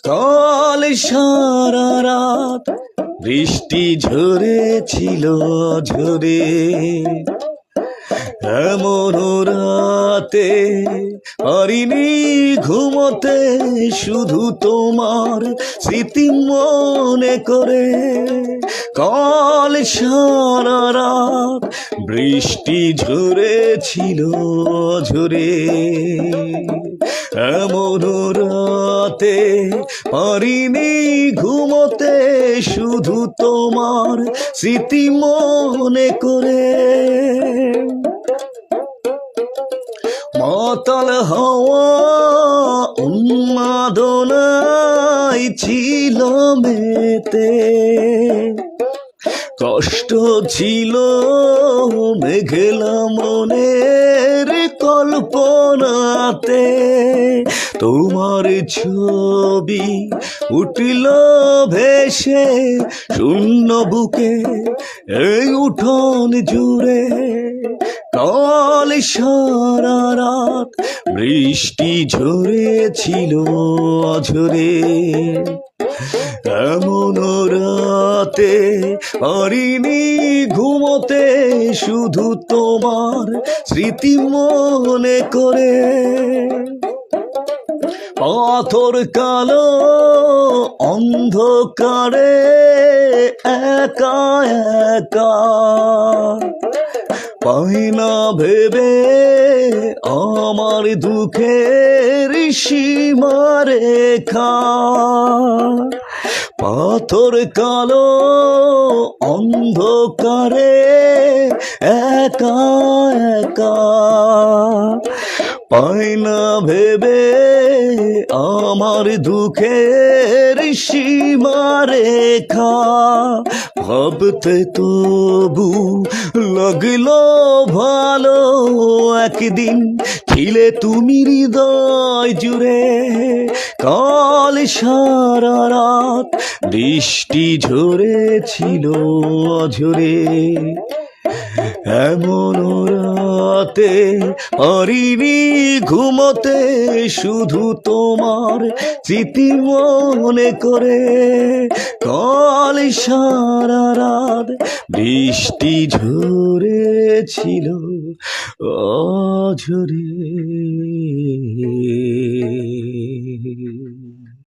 কাল সারা রাত বৃষ্টি ঝরেছিল ঝরে, এমন রাতে পারিনি ঘুমোতে, শুধু তোমার স্মৃতি মনে করে। কাল সারা রাত বৃষ্টি ঝরেছিল ঝরে, এমন রাতে পারিনি ঘুমোতে, শুধু তোমার স্মৃতি মনে করে। মাতাল হাওয়া উন্মাদনায় ছিল মেতে, কষ্ট ছিল মেঘলা মনের কল্পনাতে। তোমার ছবি উঠল ভেসে শূন্য বুকে এই উঠোন জুড়ে। কাল সারা রাত বৃষ্টি ঝরেছিল ঝরে, এমন রাতে পারিনি ঘুমোতে, শুধু তোমার স্মৃতি মনে করে। পাথর কালো অন্ধকারে একা একা, পাই না ভেবে আমার দুঃখের সীমারেখা। পাথর কালো অন্ধকারে একা একা, পাই না ভেবে আমার দুঃখের সীমারেখা। ভাবতে তবু লাগলো ভালো, একদিন ছিলে তুমি হৃদয় জুড়ে। কাল সারা রাত বৃষ্টি ঝরেছিল ঝরে, এমন রাতে পারিনি ঘুমোতে, শুধু তোমার স্মৃতি মনে করে। কাল সারা রাত বৃষ্টি ঝরেছিল ঝরে।